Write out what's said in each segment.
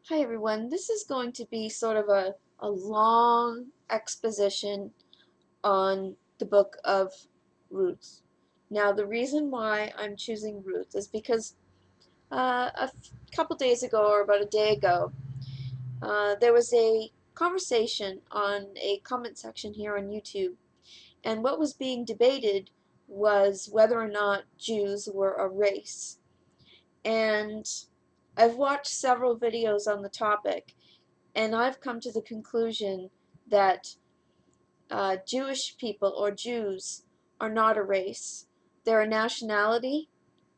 Hi everyone, this is going to be sort of a long exposition on the book of Ruth. Now the reason why I'm choosing Ruth is because couple days ago or about a day ago there was a conversation on a comment section here on YouTube, and what was being debated was whether or not Jews were a race. And I've watched several videos on the topic, and I've come to the conclusion that Jewish people or Jews are not a race. They're a nationality,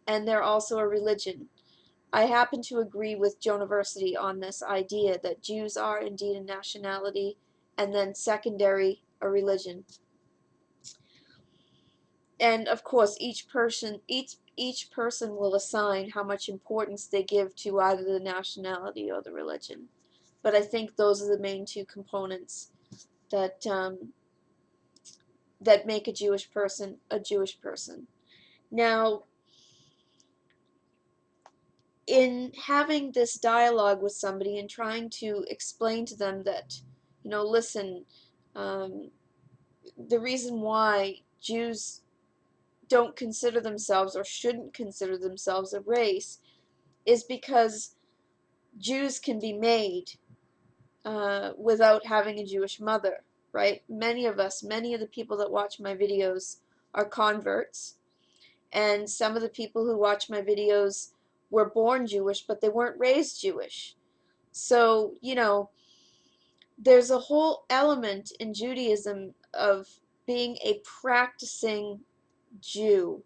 and they're also a religion. I happen to agree with University on this idea that Jews are indeed a nationality, and then secondary, a religion. And of course, each person will assign how much importance they give to either the nationality or the religion. But I think those are the main two components that that make a Jewish person a Jewish person. Now, in having this dialogue with somebody and trying to explain to them that, listen, um, the reason why Jews don't consider themselves or shouldn't consider themselves a race is because Jews can be made without having a Jewish mother, right? Many of the people that watch my videos are converts, and some of the people who watch my videos were born Jewish, but they weren't raised Jewish. So, there's a whole element in Judaism of being a practicing Jew,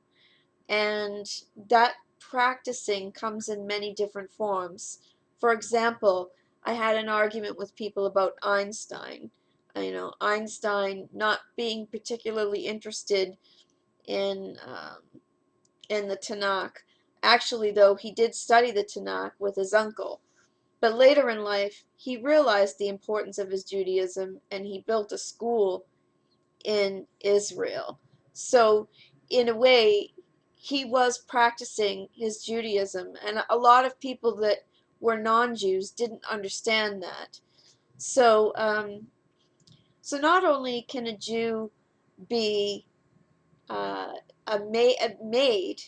and that practicing comes in many different forms. For example, I had an argument with people about Einstein. Einstein not being particularly interested in in the Tanakh. Actually, though, he did study the Tanakh with his uncle. But later in life, he realized the importance of his Judaism, and he built a school in Israel. So, in a way, he was practicing his Judaism, and a lot of people that were non-Jews didn't understand that. So, so not only can a Jew be uh, a maid,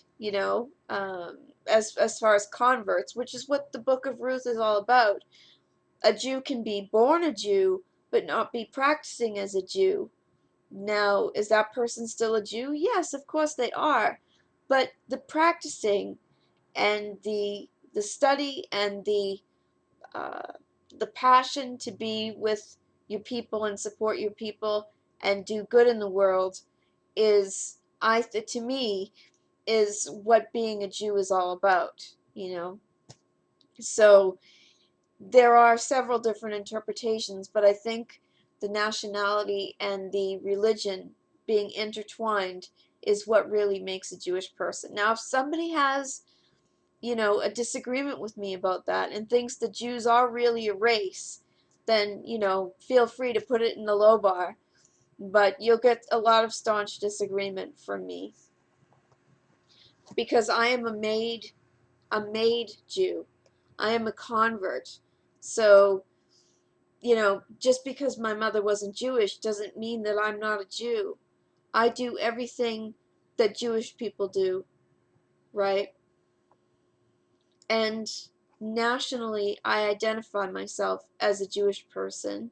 as far as converts, which is what the Book of Ruth is all about. A Jew can be born a Jew, but not be practicing as a Jew. Now, is that person still a Jew? Yes, of course they are. But the practicing and the study and uh, the passion to be with your people and support your people and do good in the world is, to me, is what being a Jew is all about. So there are several different interpretations, but I think the nationality and the religion being intertwined is what really makes a Jewish person. Now, if somebody has, a disagreement with me about that and thinks the Jews are really a race, then, feel free to put it in the low bar. But you'll get a lot of staunch disagreement from me because I am a made Jew. I am a convert. So, just because my mother wasn't Jewish doesn't mean that I'm not a Jew. I do everything that Jewish people do, right? And nationally, I identify myself as a Jewish person.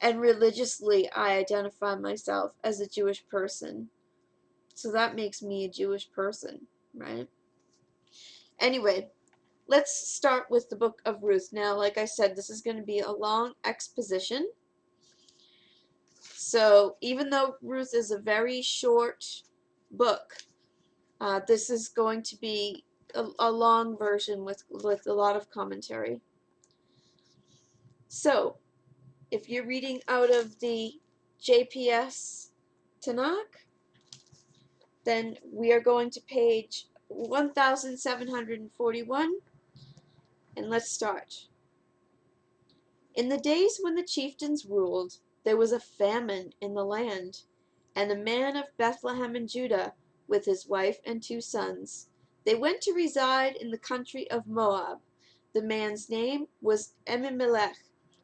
And religiously, I identify myself as a Jewish person. So that makes me a Jewish person, right? Anyway, let's start with the book of Ruth. Now, like I said, this is going to be a long exposition. So even though Ruth is a very short book, this is going to be a long version with a lot of commentary. So if you're reading out of the JPS Tanakh, then we are going to page 1741, and let's start. In the days when the chieftains ruled, there was a famine in the land, and a man of Bethlehem in Judah, with his wife and 2 sons, they went to reside in the country of Moab. The man's name was Elimelech,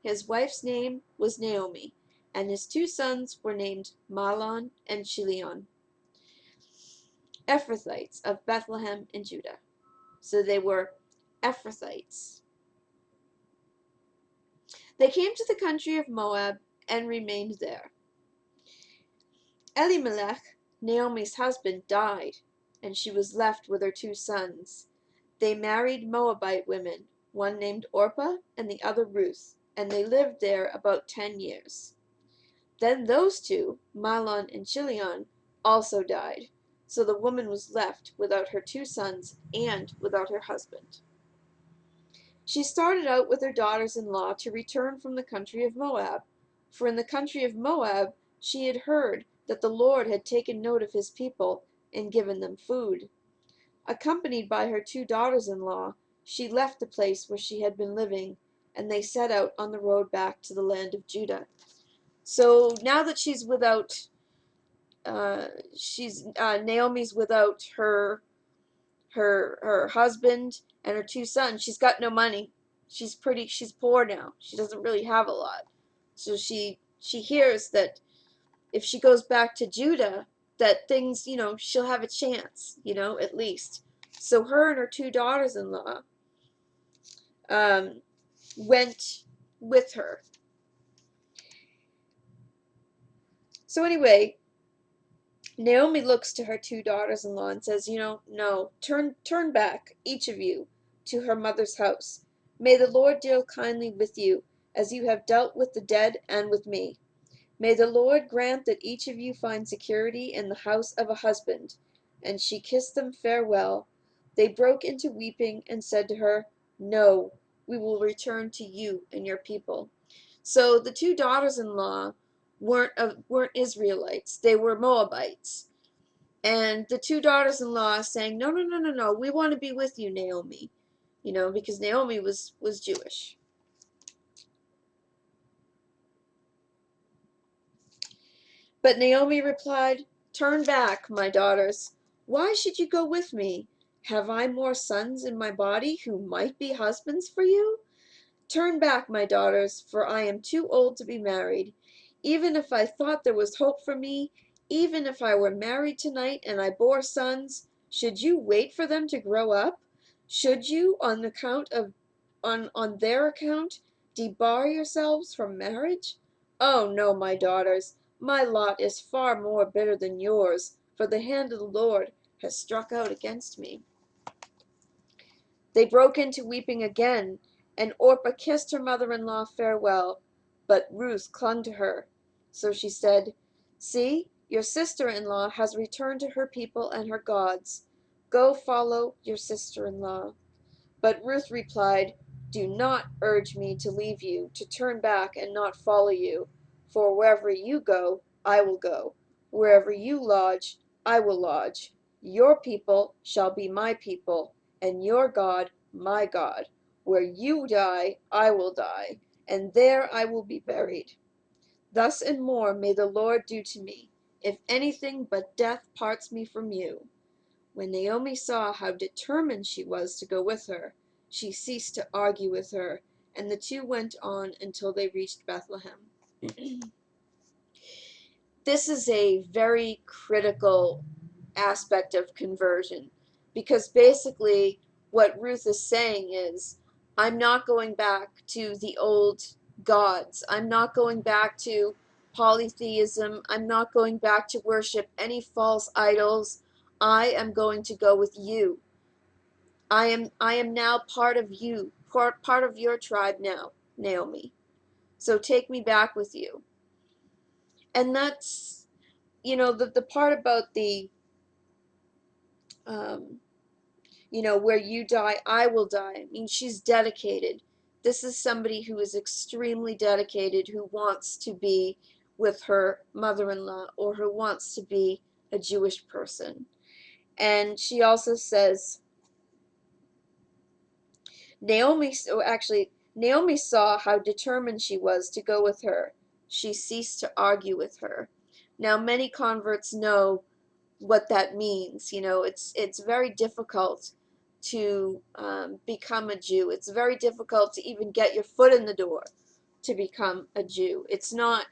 his wife's name was Naomi, and his two sons were named Mahlon and Chilion, Ephrathites of Bethlehem in Judah. So they were Ephrathites. They came to the country of Moab and remained there. Elimelech, Naomi's husband, died, and she was left with her two sons. They married Moabite women, one named Orpah and the other Ruth, and they lived there about 10 years. Then those two, Mahlon and Chilion, also died, so the woman was left without her two sons and without her husband. She started out with her daughters-in-law to return from the country of Moab, for in the country of Moab she had heard that the Lord had taken note of his people and given them food. Accompanied by her two daughters-in-law, she left the place where she had been living, and they set out on the road back to the land of Judah. So now that she's without, Naomi's without her husband and her two sons. She's got no money. She's poor now. She doesn't really have a lot. So she hears that if she goes back to Judah, that things, she'll have a chance, at least. So her and her two daughters-in-law went with her. So anyway, Naomi looks to her two daughters-in-law and says, no, turn back, each of you, to her mother's house. May the Lord deal kindly with you, as you have dealt with the dead and with me. May the Lord grant that each of you find security in the house of a husband. And she kissed them farewell. They broke into weeping and said to her, No, we will return to you and your people. So the two daughters-in-law weren't Israelites. They were Moabites. And the two daughters-in-law saying, No, no, no, no, no, we want to be with you, Naomi. Because Naomi was Jewish. But Naomi replied, Turn back, my daughters. Why should you go with me? Have I more sons in my body who might be husbands for you? Turn back, my daughters, for I am too old to be married. Even if I thought there was hope for me, even if I were married tonight and I bore sons, should you wait for them to grow up? Should you, on their account, debar yourselves from marriage? Oh no, my daughters, my lot is far more bitter than yours, for the hand of the Lord has struck out against me. They broke into weeping again, and Orpah kissed her mother-in-law farewell, but Ruth clung to her. So she said, See, your sister-in-law has returned to her people and her gods. Go follow your sister-in-law. But Ruth replied, Do not urge me to leave you, to turn back and not follow you. For wherever you go, I will go. Wherever you lodge, I will lodge. Your people shall be my people, and your God my God. Where you die, I will die, and there I will be buried. Thus and more may the Lord do to me, if anything but death parts me from you. When Naomi saw how determined she was to go with her, she ceased to argue with her, and the two went on until they reached Bethlehem. This is a very critical aspect of conversion, because basically what Ruth is saying is, I'm not going back to the old gods. I'm not going back to polytheism. I'm not going back to worship any false idols. I am going to go with you. I am now part of you, part of your tribe now, Naomi. So take me back with you. And that's, the part about the, um, where you die, I will die. I mean, she's dedicated. This is somebody who is extremely dedicated, who wants to be with her mother-in-law, or who wants to be a Jewish person. And she also says, Naomi saw how determined she was to go with her. She ceased to argue with her. Now, many converts know what that means. It's very difficult to become a Jew. It's very difficult to even get your foot in the door to become a Jew. It's not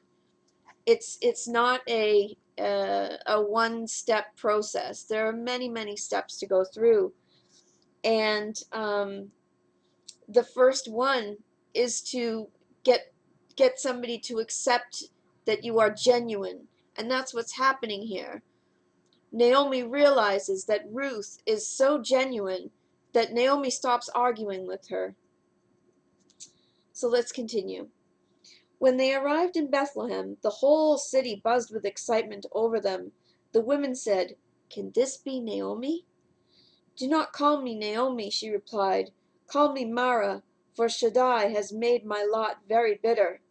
a one-step process. There are many steps to go through, and the first one is to get somebody to accept that you are genuine, and that's what's happening here. Naomi realizes that Ruth is so genuine that Naomi stops arguing with her. So let's continue. When they arrived in Bethlehem, the whole city buzzed with excitement over them. The women said, "Can this be Naomi?" "Do not call me Naomi," she replied. "Call me Mara, for Shaddai has made my lot very bitter."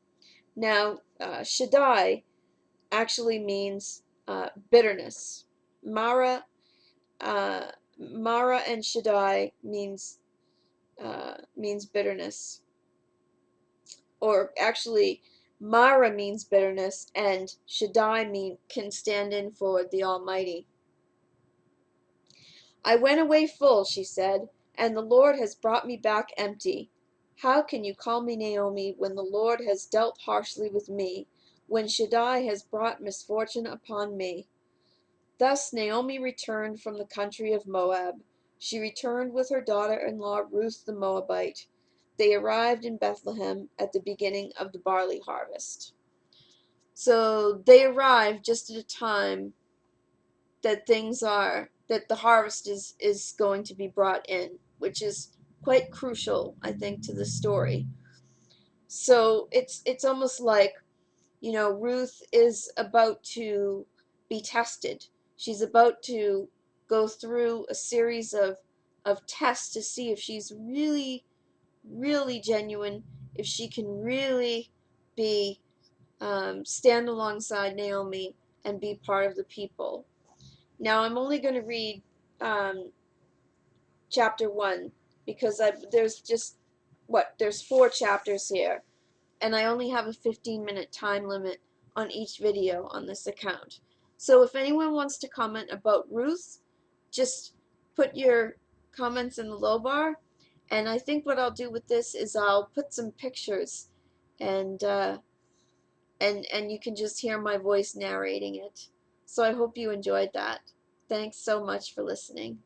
Now, Shaddai actually means bitterness. Mara, Mara and Shaddai means bitterness, or actually, Mara means bitterness, and Shaddai can stand in for the Almighty. "I went away full," she said, "and the Lord has brought me back empty. How can you call me Naomi when the Lord has dealt harshly with me, when Shaddai has brought misfortune upon me?" Thus Naomi returned from the country of Moab. She returned with her daughter-in-law Ruth the Moabite. They arrived in Bethlehem at the beginning of the barley harvest. So they arrived just at a time that that the harvest is going to be brought in, which is quite crucial, I think, to the story. So it's almost like, Ruth is about to be tested. She's about to go through a series of tests to see if she's really genuine, if she can really be stand alongside Naomi and be part of the people. Now I'm only going to read um, chapter 1 because there's just there's 4 chapters here, and I only have a 15-minute time limit on each video on this account. So if anyone wants to comment about Ruth, just put your comments in the low bar, and I think what I'll do with this is I'll put some pictures, and and you can just hear my voice narrating it. So I hope you enjoyed that. Thanks so much for listening.